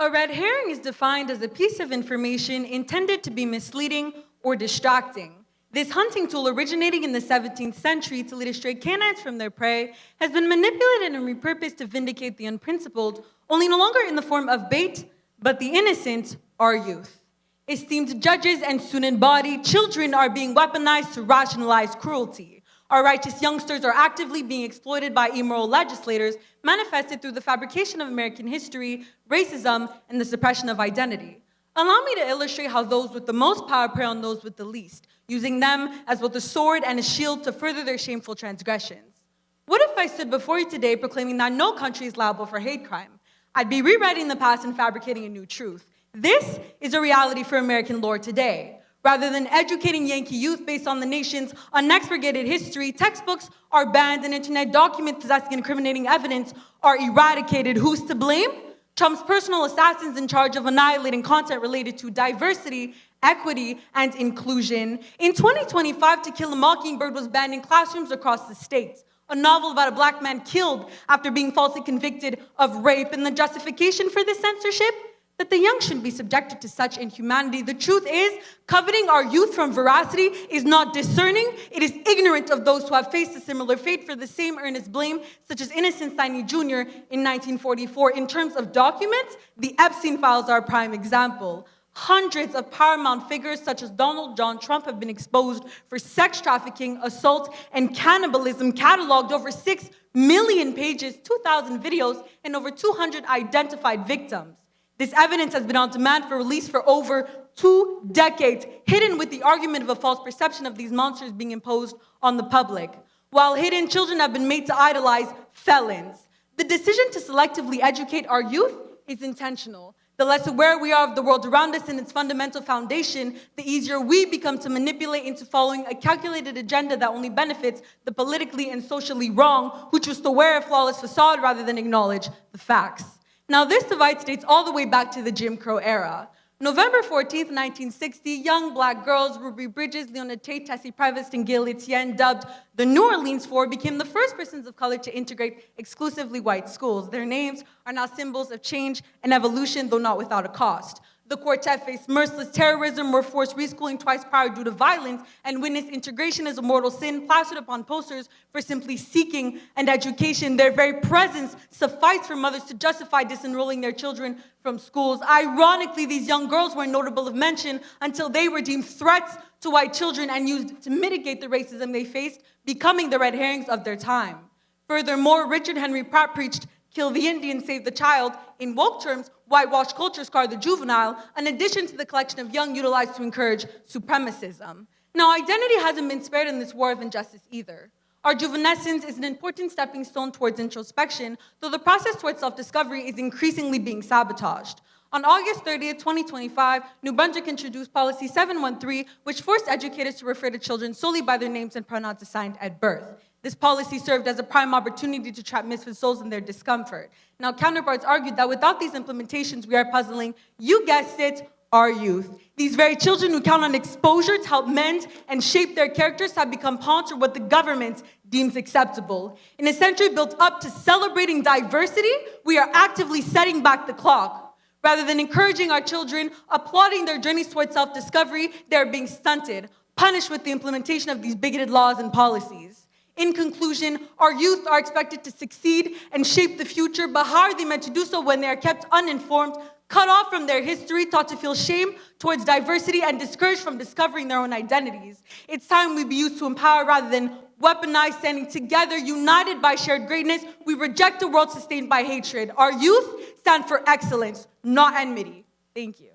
A red herring is defined as a piece of information intended to be misleading or distracting. This hunting tool, originating in the 17th century to lead astray canines from their prey, has been manipulated and repurposed to vindicate the unprincipled, only no longer in the form of bait, but the innocent, our youth. Esteemed judges and student-body, children are being weaponized to rationalize cruelty. Our righteous youngsters are actively being exploited by immoral legislators, manifested through the fabrication of American history, racism, and the suppression of identity. Allow me to illustrate how those with the most power prey on those with the least, using them as both a sword and a shield to further their shameful transgressions. What if I stood before you today proclaiming that no country is liable for hate crime? I'd be rewriting the past and fabricating a new truth. This is a reality for American lore today. Rather than educating Yankee youth based on the nation's unexpurgated history, textbooks are banned and internet documents possessing incriminating evidence are eradicated. Who's to blame? Trump's personal assassins in charge of annihilating content related to diversity, equity, and inclusion. In 2025, To Kill a Mockingbird was banned in classrooms across the states. A novel about a black man killed after being falsely convicted of rape, and the justification for this censorship? That the young shouldn't be subjected to such inhumanity. The truth is, coveting our youth from veracity is not discerning. It is ignorant of those who have faced a similar fate for the same earnest blame, such as Innocent Steiny Jr. in 1944. In terms of documents, the Epstein files are a prime example. Hundreds of paramount figures such as Donald John Trump have been exposed for sex trafficking, assault, and cannibalism, cataloged over 6 million pages, 2,000 videos, and over 200 identified victims. This evidence has been on demand for release for over 2 decades, hidden with the argument of a false perception of these monsters being imposed on the public. While hidden, children have been made to idolize felons. The decision to selectively educate our youth is intentional. The less aware we are of the world around us and its fundamental foundation, the easier we become to manipulate into following a calculated agenda that only benefits the politically and socially wrong, who choose to wear a flawless facade rather than acknowledge the facts. Now, this divide dates all the way back to the Jim Crow era. November 14th, 1960, young black girls, Ruby Bridges, Leona Tate, Tessie Prevost, and Gail Etienne, dubbed the New Orleans Four, became the first persons of color to integrate exclusively white schools. Their names are now symbols of change and evolution, though not without a cost. The quartet faced merciless terrorism, were forced reschooling twice prior due to violence, and witnessed integration as a mortal sin plastered upon posters for simply seeking an education. Their very presence sufficed for mothers to justify disenrolling their children from schools. Ironically, these young girls weren't notable of mention until they were deemed threats to white children and used to mitigate the racism they faced, becoming the red herrings of their time. Furthermore, Richard Henry Pratt preached, "Kill the Indian, save the child." In woke terms, whitewash culture scarred the juvenile, in addition to the collection of young utilized to encourage supremacism. Now, identity hasn't been spared in this war of injustice either. Our juvenescence is an important stepping stone towards introspection, though the process towards self-discovery is increasingly being sabotaged. On August 30th, 2025, New Brunswick introduced Policy 713, which forced educators to refer to children solely by their names and pronouns assigned at birth. This policy served as a prime opportunity to trap misfit souls in their discomfort. Now, counterparts argued that without these implementations, we are puzzling, you guessed it, our youth. These very children who count on exposure to help mend and shape their characters have become pawns for what the government deems acceptable. In a century built up to celebrating diversity, we are actively setting back the clock. Rather than encouraging our children, applauding their journeys towards self-discovery, they are being stunted, punished with the implementation of these bigoted laws and policies. In conclusion, our youth are expected to succeed and shape the future, but how are they meant to do so when they are kept uninformed, cut off from their history, taught to feel shame towards diversity, and discouraged from discovering their own identities? It's time we be used to empower rather than weaponize, standing together, united by shared greatness. We reject a world sustained by hatred. Our youth stand for excellence, not enmity. Thank you.